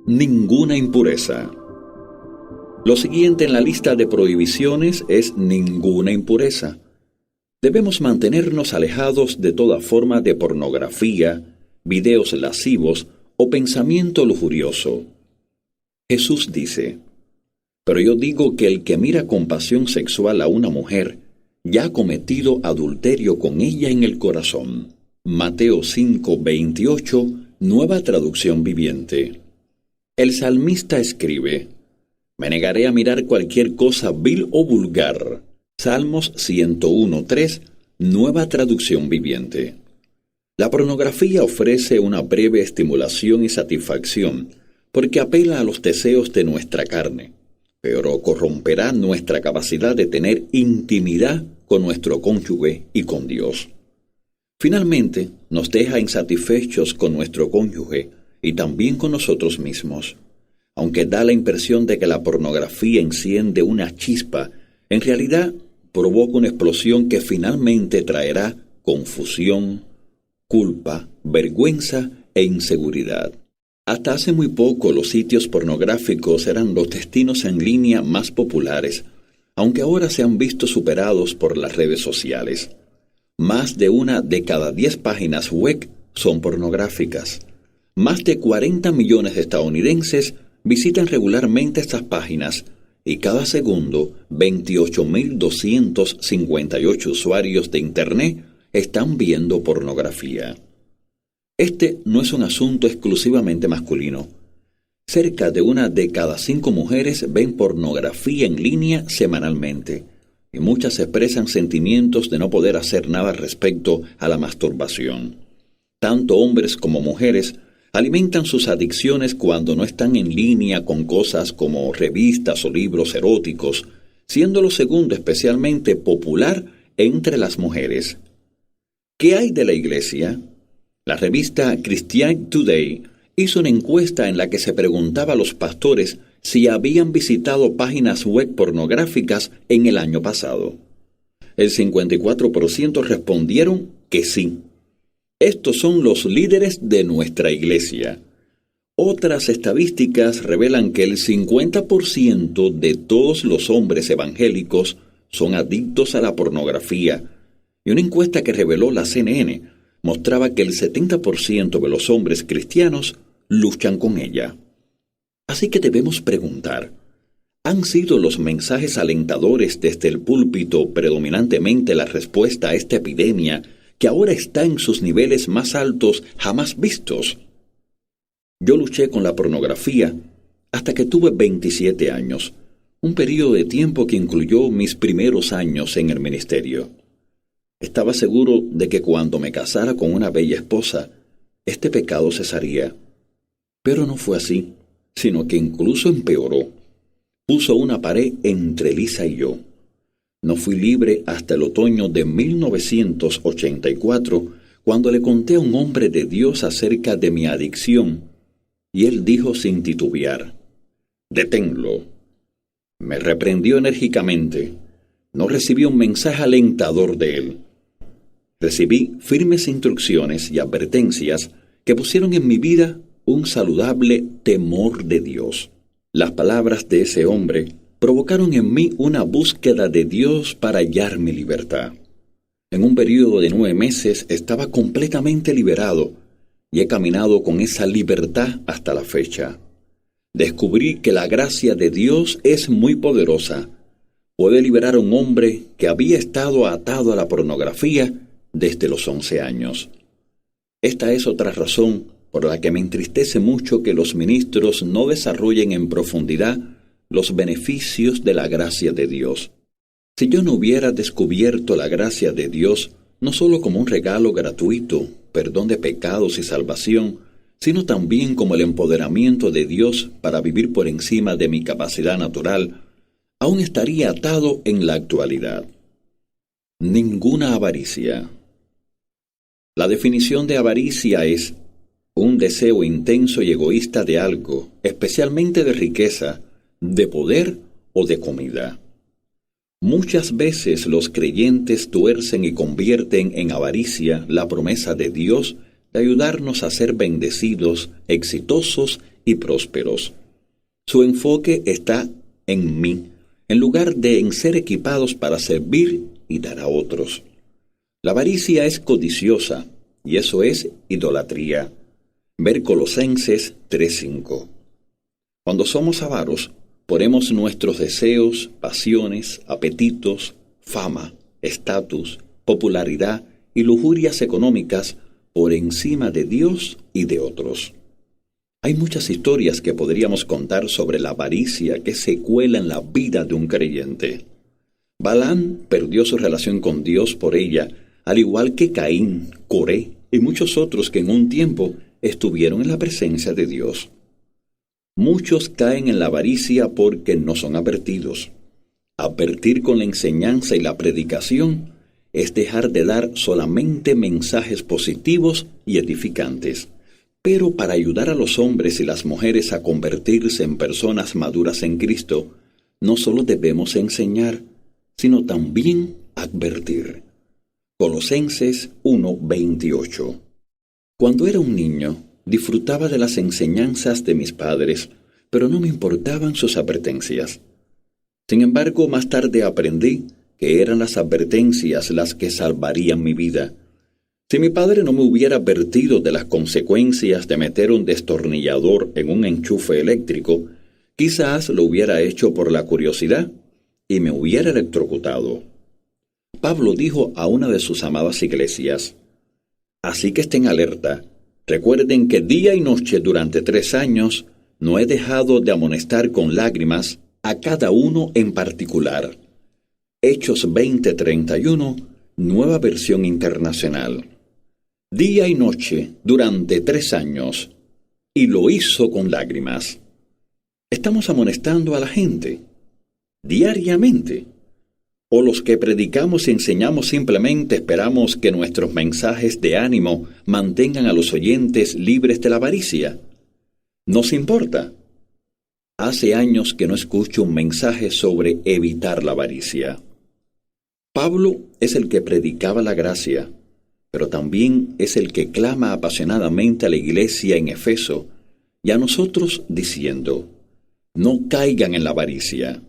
Ninguna impureza. Lo siguiente en la lista de prohibiciones es ninguna impureza. Debemos mantenernos alejados de toda forma de pornografía, videos lascivos o pensamiento lujurioso. Jesús dice: pero yo digo que el que mira con pasión sexual a una mujer, ya ha cometido adulterio con ella en el corazón. Mateo 5:28, Nueva Traducción Viviente. El salmista escribe: me negaré a mirar cualquier cosa vil o vulgar. Salmos 101:3, Nueva Traducción Viviente. La pornografía ofrece una breve estimulación y satisfacción, porque apela a los deseos de nuestra carne, pero corromperá nuestra capacidad de tener intimidad con nuestro cónyuge y con Dios. Finalmente, nos deja insatisfechos con nuestro cónyuge y también con nosotros mismos. Aunque da la impresión de que la pornografía enciende una chispa, en realidad provoca una explosión que finalmente traerá confusión, culpa, vergüenza e inseguridad. Hasta hace muy poco los sitios pornográficos eran los destinos en línea más populares, aunque ahora se han visto superados por las redes sociales. Más de 1 de cada 10 páginas web son pornográficas. Más de 40 millones de estadounidenses visitan regularmente estas páginas y cada segundo 28.258 usuarios de Internet están viendo pornografía. Este no es un asunto exclusivamente masculino. Cerca de 1 de cada 5 mujeres ven pornografía en línea semanalmente, y muchas expresan sentimientos de no poder hacer nada respecto a la masturbación. Tanto hombres como mujeres alimentan sus adicciones cuando no están en línea con cosas como revistas o libros eróticos, siendo lo segundo especialmente popular entre las mujeres. ¿Qué hay de la Iglesia? La revista Christian Today hizo una encuesta en la que se preguntaba a los pastores si habían visitado páginas web pornográficas en el año pasado. El 54% respondieron que sí. Estos son los líderes de nuestra iglesia. Otras estadísticas revelan que el 50% de todos los hombres evangélicos son adictos a la pornografía, y una encuesta que reveló la CNN mostraba que el 70% de los hombres cristianos luchan con ella. Así que debemos preguntar, ¿han sido los mensajes alentadores desde el púlpito predominantemente la respuesta a esta epidemia que ahora está en sus niveles más altos jamás vistos? Yo luché con la pornografía hasta que tuve 27 años, un periodo de tiempo que incluyó mis primeros años en el ministerio. Estaba seguro de que cuando me casara con una bella esposa, este pecado cesaría. Pero no fue así, sino que incluso empeoró. Puso una pared entre Lisa y yo. No fui libre hasta el otoño de 1984, cuando le conté a un hombre de Dios acerca de mi adicción, y él dijo sin titubear: «Deténlo». Me reprendió enérgicamente. No recibí un mensaje alentador de él. Recibí firmes instrucciones y advertencias que pusieron en mi vida un saludable temor de Dios. Las palabras de ese hombre provocaron en mí una búsqueda de Dios para hallar mi libertad. En un periodo de 9 meses estaba completamente liberado y he caminado con esa libertad hasta la fecha. Descubrí que la gracia de Dios es muy poderosa. Puede liberar a un hombre que había estado atado a la pornografía desde los 11 años. Esta es otra razón por la que me entristece mucho que los ministros no desarrollen en profundidad los beneficios de la gracia de Dios. Si yo no hubiera descubierto la gracia de Dios, no solo como un regalo gratuito, perdón de pecados y salvación, sino también como el empoderamiento de Dios para vivir por encima de mi capacidad natural, aún estaría atado en la actualidad. Ninguna avaricia. La definición de avaricia es un deseo intenso y egoísta de algo, especialmente de riqueza, de poder o de comida. Muchas veces los creyentes tuercen y convierten en avaricia la promesa de Dios de ayudarnos a ser bendecidos, exitosos y prósperos. Su enfoque está en mí, en lugar de en ser equipados para servir y dar a otros. La avaricia es codiciosa, y eso es idolatría. Ver Colosenses 3:5. Cuando somos avaros, ponemos nuestros deseos, pasiones, apetitos, fama, estatus, popularidad y lujurias económicas por encima de Dios y de otros. Hay muchas historias que podríamos contar sobre la avaricia que se cuela en la vida de un creyente. Balaam perdió su relación con Dios por ella, al igual que Caín, Coré y muchos otros que en un tiempo estuvieron en la presencia de Dios. Muchos caen en la avaricia porque no son advertidos. Advertir con la enseñanza y la predicación es dejar de dar solamente mensajes positivos y edificantes. Pero para ayudar a los hombres y las mujeres a convertirse en personas maduras en Cristo, no solo debemos enseñar, sino también advertir. Colosenses 1:28. Cuando era un niño, disfrutaba de las enseñanzas de mis padres, pero no me importaban sus advertencias. Sin embargo, más tarde aprendí que eran las advertencias las que salvarían mi vida. Si mi padre no me hubiera advertido de las consecuencias de meter un destornillador en un enchufe eléctrico, quizás lo hubiera hecho por la curiosidad y me hubiera electrocutado. Pablo dijo a una de sus amadas iglesias: así que estén alerta. Recuerden que día y noche durante 3 años no he dejado de amonestar con lágrimas a cada uno en particular. Hechos 20:31, Nueva Versión Internacional. Día y noche durante 3 años, y lo hizo con lágrimas. ¿Estamos amonestando a la gente diariamente? ¿O los que predicamos y enseñamos simplemente esperamos que nuestros mensajes de ánimo mantengan a los oyentes libres de la avaricia? ¿Nos importa? Hace años que no escucho un mensaje sobre evitar la avaricia. Pablo es el que predicaba la gracia, pero también es el que clama apasionadamente a la iglesia en Efeso y a nosotros diciendo: no caigan en la avaricia.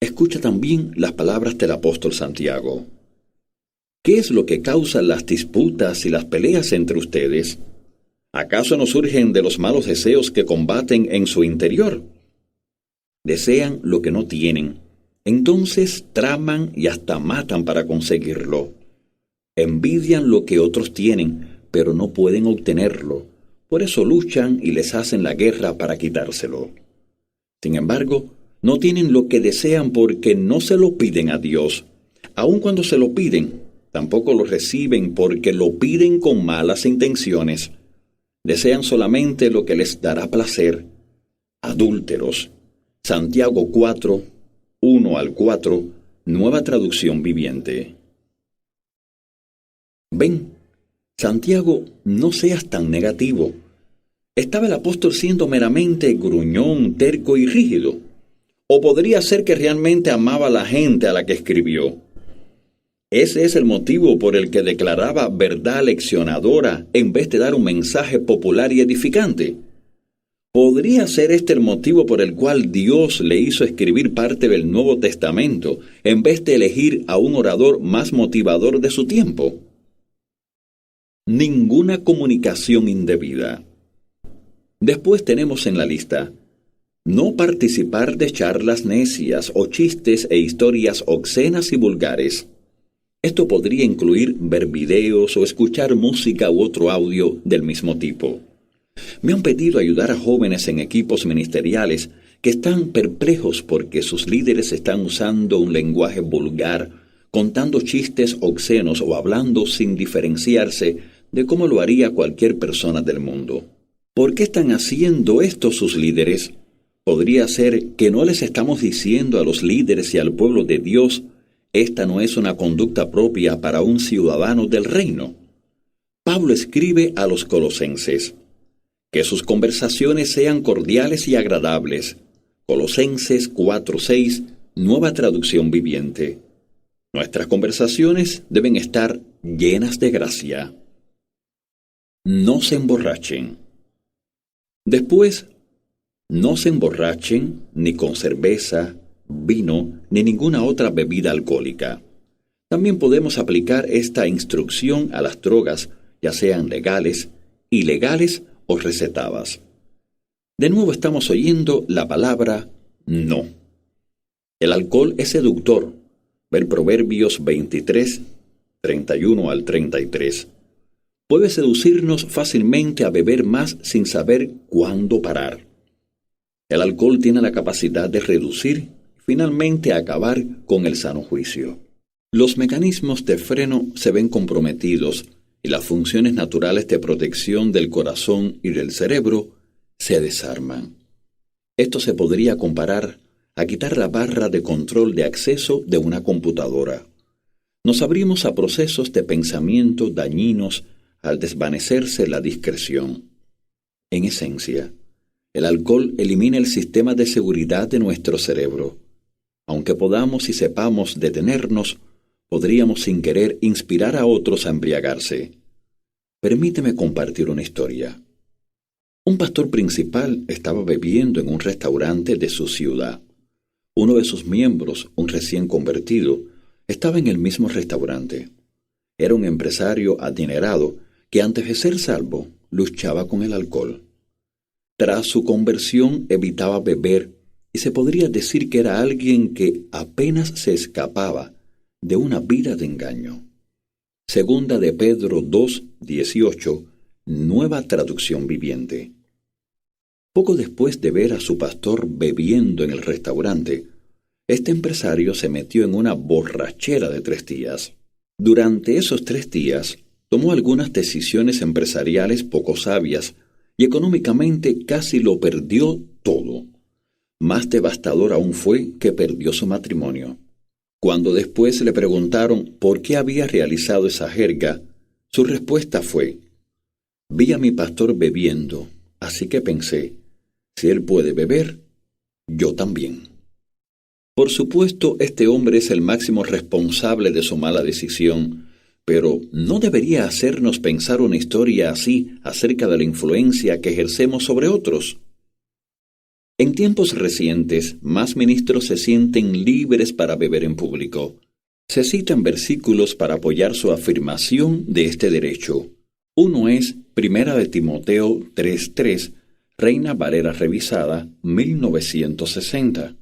Escucha también las palabras del apóstol Santiago. ¿Qué es lo que causa las disputas y las peleas entre ustedes? ¿Acaso no surgen de los malos deseos que combaten en su interior? Desean lo que no tienen, entonces traman y hasta matan para conseguirlo. Envidian lo que otros tienen, pero no pueden obtenerlo. Por eso luchan y les hacen la guerra para quitárselo. Sin embargo, no tienen lo que desean porque no se lo piden a Dios. Aun cuando se lo piden, tampoco lo reciben porque lo piden con malas intenciones. Desean solamente lo que les dará placer. Adúlteros. Santiago 4, 1-4, Nueva Traducción Viviente. Ven, Santiago, no seas tan negativo. ¿Estaba el apóstol siendo meramente gruñón, terco y rígido? ¿O podría ser que realmente amaba a la gente a la que escribió? Ese es el motivo por el que declaraba verdad leccionadora en vez de dar un mensaje popular y edificante. ¿Podría ser este el motivo por el cual Dios le hizo escribir parte del Nuevo Testamento en vez de elegir a un orador más motivador de su tiempo? Ninguna comunicación indebida. Después tenemos en la lista: no participar de charlas necias o chistes e historias obscenas y vulgares. Esto podría incluir ver videos o escuchar música u otro audio del mismo tipo. Me han pedido ayudar a jóvenes en equipos ministeriales que están perplejos porque sus líderes están usando un lenguaje vulgar, contando chistes obscenos o hablando sin diferenciarse de cómo lo haría cualquier persona del mundo. ¿Por qué están haciendo esto sus líderes? Podría ser que no les estamos diciendo a los líderes y al pueblo de Dios: esta no es una conducta propia para un ciudadano del reino. Pablo escribe a los colosenses: que sus conversaciones sean cordiales y agradables. Colosenses 4:6, Nueva Traducción Viviente. Nuestras conversaciones deben estar llenas de gracia. no se emborrachen. Después, no se emborrachen ni con cerveza, vino, ni ninguna otra bebida alcohólica. También podemos aplicar esta instrucción a las drogas, ya sean legales, ilegales o recetadas. De nuevo estamos oyendo la palabra no. El alcohol es seductor. Ver Proverbios 23, 31 al 33. Puede seducirnos fácilmente a beber más sin saber cuándo parar. El alcohol tiene la capacidad de reducir y finalmente acabar con el sano juicio. Los mecanismos de freno se ven comprometidos y las funciones naturales de protección del corazón y del cerebro se desarman. Esto se podría comparar a quitar la barra de control de acceso de una computadora. Nos abrimos a procesos de pensamiento dañinos al desvanecerse la discreción. En esencia, el alcohol elimina el sistema de seguridad de nuestro cerebro. Aunque podamos y sepamos detenernos, podríamos sin querer inspirar a otros a embriagarse. Permíteme compartir una historia. Un pastor principal estaba bebiendo en un restaurante de su ciudad. Uno de sus miembros, un recién convertido, estaba en el mismo restaurante. Era un empresario adinerado que antes de ser salvo, luchaba con el alcohol. Tras su conversión evitaba beber y se podría decir que era alguien que apenas se escapaba de una vida de engaño. Segunda de Pedro 2:18, Nueva Traducción Viviente. Poco después de ver a su pastor bebiendo en el restaurante, este empresario se metió en una borrachera de 3 días. Durante esos 3 días, tomó algunas decisiones empresariales poco sabias y económicamente casi lo perdió todo. Más devastador aún fue que perdió su matrimonio. Cuando después le preguntaron por qué había realizado esa jerga, su respuesta fue: vi a mi pastor bebiendo, así que pensé, si él puede beber, yo también. Por supuesto, este hombre es el máximo responsable de su mala decisión, pero ¿no debería hacernos pensar una historia así acerca de la influencia que ejercemos sobre otros? En tiempos recientes, más ministros se sienten libres para beber en público. Se citan versículos para apoyar su afirmación de este derecho. Uno es 1 de Timoteo 3:3, Reina Valera Revisada, 1960,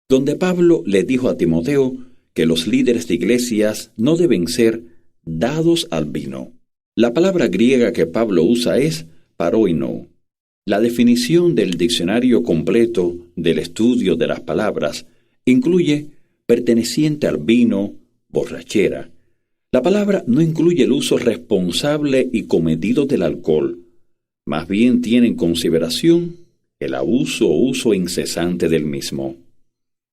donde Pablo le dijo a Timoteo que los líderes de iglesias no deben ser dados al vino. La palabra griega que Pablo usa es paroino. La definición del diccionario completo del estudio de las palabras incluye perteneciente al vino, borrachera. La palabra no incluye el uso responsable y comedido del alcohol. Más bien tiene en consideración el abuso o uso incesante del mismo.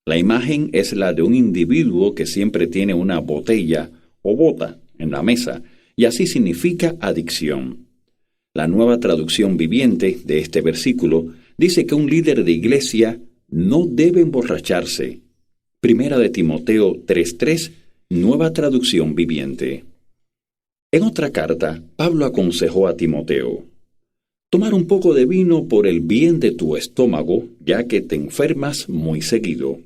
La imagen es la de un individuo que siempre tiene una botella o bota en la mesa, y así significa adicción. La Nueva Traducción Viviente de este versículo dice que un líder de iglesia no debe emborracharse. 1 de Timoteo 3:3, Nueva Traducción Viviente. En otra carta, Pablo aconsejó a Timoteo: tomar un poco de vino por el bien de tu estómago, ya que te enfermas muy seguido.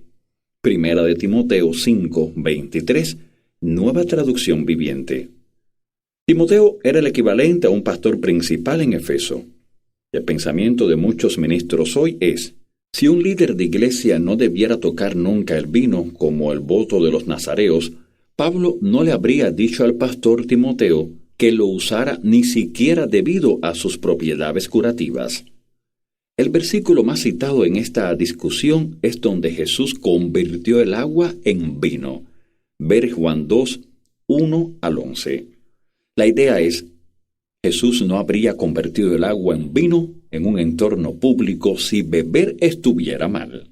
1 de Timoteo 5:23, Nueva Traducción Viviente. Timoteo era el equivalente a un pastor principal en Efeso. El pensamiento de muchos ministros hoy es: si un líder de iglesia no debiera tocar nunca el vino como el voto de los nazareos, Pablo no le habría dicho al pastor Timoteo que lo usara ni siquiera debido a sus propiedades curativas. El versículo más citado en esta discusión es donde Jesús convirtió el agua en vino. Ver Juan 2, 1 al 11. La idea es: Jesús no habría convertido el agua en vino en un entorno público si beber estuviera mal.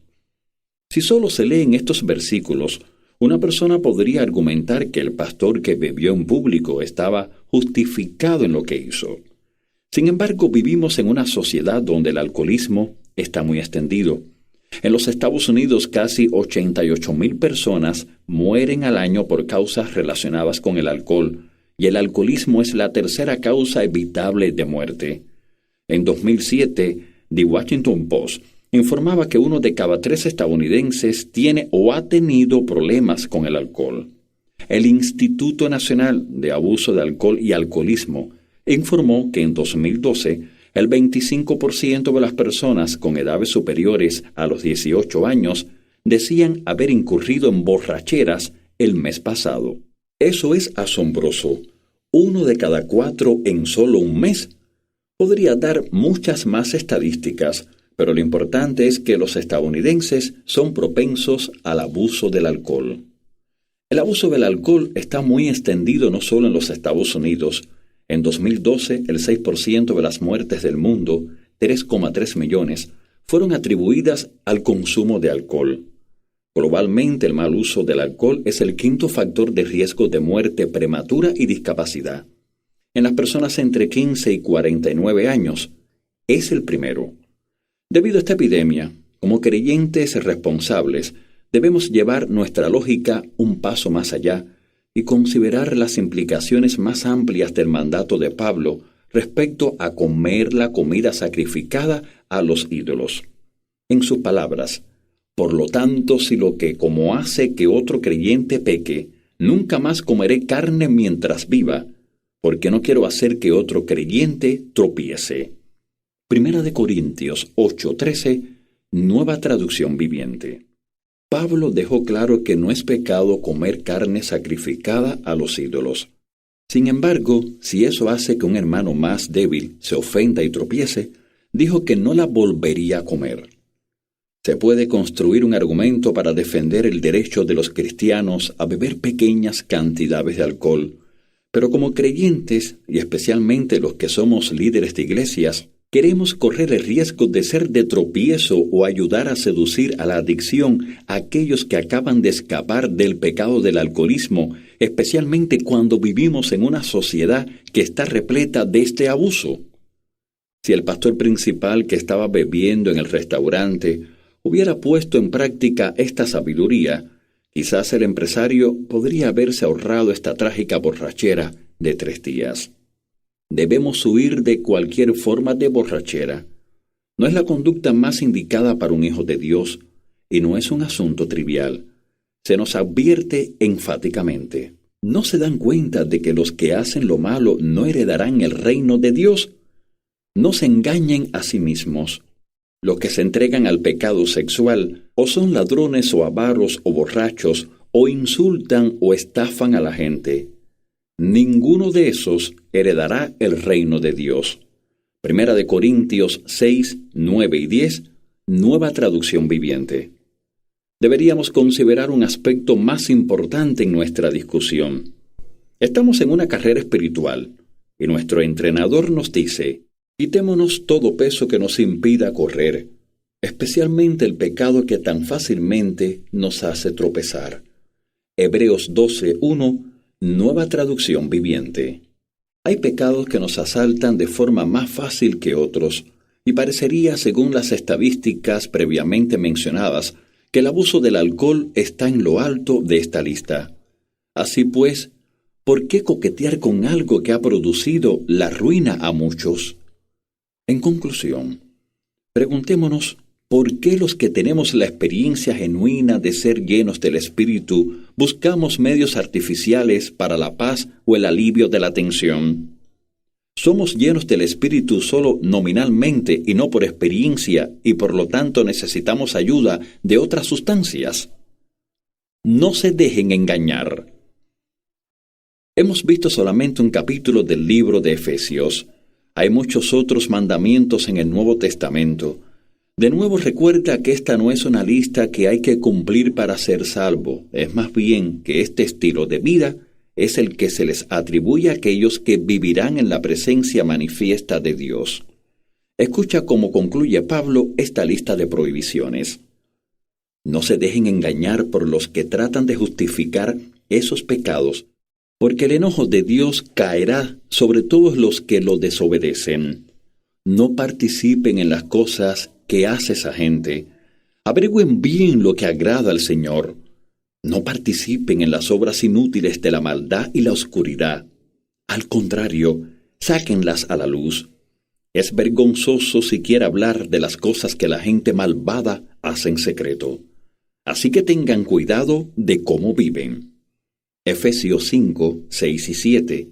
Si solo se leen estos versículos, una persona podría argumentar que el pastor que bebió en público estaba justificado en lo que hizo. Sin embargo, vivimos en una sociedad donde el alcoholismo está muy extendido. En los Estados Unidos, casi 88,000 personas mueren al año por causas relacionadas con el alcohol, y el alcoholismo es la tercera causa evitable de muerte. En 2007, The Washington Post informaba que 1 de cada 3 estadounidenses tiene o ha tenido problemas con el alcohol. El Instituto Nacional de Abuso de Alcohol y Alcoholismo informó que en 2012 el 25% de las personas con edades superiores a los 18 años decían haber incurrido en borracheras el mes pasado. Eso es asombroso. 1 de cada 4 en solo un mes. Podría dar muchas más estadísticas, pero lo importante es que los estadounidenses son propensos al abuso del alcohol. El abuso del alcohol está muy extendido no solo en los Estados Unidos. En 2012, el 6% de las muertes del mundo, 3,3 millones, fueron atribuidas al consumo de alcohol. Globalmente, el mal uso del alcohol es el quinto factor de riesgo de muerte prematura y discapacidad. En las personas entre 15 y 49 años, es el primero. Debido a esta epidemia, como creyentes responsables, debemos llevar nuestra lógica un paso más allá y considerar las implicaciones más amplias del mandato de Pablo respecto a comer la comida sacrificada a los ídolos. En sus palabras, por lo tanto, si lo que como hace que otro creyente peque, nunca más comeré carne mientras viva, porque no quiero hacer que otro creyente tropiece. 1 Corintios 8:13, Nueva Traducción Viviente. Pablo dejó claro que no es pecado comer carne sacrificada a los ídolos. Sin embargo, si eso hace que un hermano más débil se ofenda y tropiece, dijo que no la volvería a comer. Se puede construir un argumento para defender el derecho de los cristianos a beber pequeñas cantidades de alcohol, pero como creyentes, y especialmente los que somos líderes de iglesias, queremos correr el riesgo de ser de tropiezo o ayudar a seducir a la adicción a aquellos que acaban de escapar del pecado del alcoholismo, especialmente cuando vivimos en una sociedad que está repleta de este abuso. Si el pastor principal que estaba bebiendo en el restaurante hubiera puesto en práctica esta sabiduría, quizás el empresario podría haberse ahorrado esta trágica borrachera de 3 días. Debemos huir de cualquier forma de borrachera. No es la conducta más indicada para un hijo de Dios y no es un asunto trivial. Se nos advierte enfáticamente. ¿No se dan cuenta de que los que hacen lo malo no heredarán el reino de Dios? No se engañen a sí mismos. Los que se entregan al pecado sexual o son ladrones o avaros o borrachos o insultan o estafan a la gente. Ninguno de esos heredará el reino de Dios. 1 Corintios 6, 9 y 10, Nueva Traducción Viviente. Deberíamos considerar un aspecto más importante en nuestra discusión. Estamos en una carrera espiritual y nuestro entrenador nos dice: quitémonos todo peso que nos impida correr, especialmente el pecado que tan fácilmente nos hace tropezar. Hebreos 12:1, Nueva Traducción Viviente. Hay pecados que nos asaltan de forma más fácil que otros, y parecería, según las estadísticas previamente mencionadas, que el abuso del alcohol está en lo alto de esta lista. Así pues, ¿por qué coquetear con algo que ha producido la ruina a muchos? En conclusión, preguntémonos por qué los que tenemos la experiencia genuina de ser llenos del Espíritu buscamos medios artificiales para la paz o el alivio de la tensión. Somos llenos del Espíritu solo nominalmente y no por experiencia, y por lo tanto necesitamos ayuda de otras sustancias. No se dejen engañar. Hemos visto solamente un capítulo del libro de Efesios. Hay muchos otros mandamientos en el Nuevo Testamento. De nuevo recuerda que esta no es una lista que hay que cumplir para ser salvo. Es más bien que este estilo de vida es el que se les atribuye a aquellos que vivirán en la presencia manifiesta de Dios. Escucha cómo concluye Pablo esta lista de prohibiciones. No se dejen engañar por los que tratan de justificar esos pecados, porque el enojo de Dios caerá sobre todos los que lo desobedecen. No participen en las cosas que hace esa gente. Averigüen bien lo que agrada al Señor. No participen en las obras inútiles de la maldad y la oscuridad. Al contrario, sáquenlas a la luz. Es vergonzoso siquiera hablar de las cosas que la gente malvada hace en secreto. Así que tengan cuidado de cómo viven. Efesios 5, 6 y 7,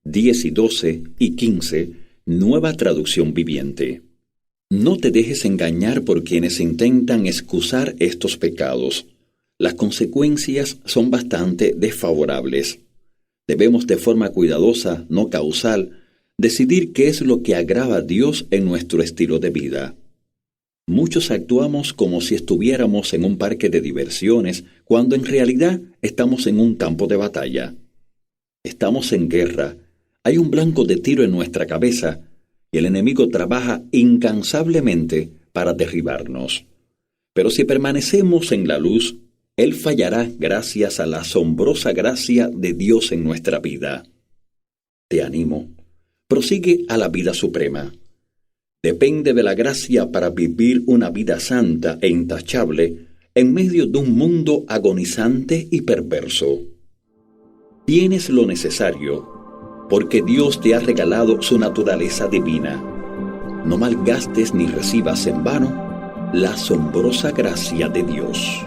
10 y 12 y 15, Nueva Traducción Viviente. No te dejes engañar por quienes intentan excusar estos pecados. Las consecuencias son bastante desfavorables. Debemos de forma cuidadosa, no causal, decidir qué es lo que agrada a Dios en nuestro estilo de vida. Muchos actuamos como si estuviéramos en un parque de diversiones, cuando en realidad estamos en un campo de batalla. Estamos en guerra, hay un blanco de tiro en nuestra cabeza, y el enemigo trabaja incansablemente para derribarnos. Pero si permanecemos en la luz, Él fallará gracias a la asombrosa gracia de Dios en nuestra vida. Te animo. Prosigue a la vida suprema. Depende de la gracia para vivir una vida santa e intachable en medio de un mundo agonizante y perverso. Tienes lo necesario, porque Dios te ha regalado su naturaleza divina. No malgastes ni recibas en vano la asombrosa gracia de Dios.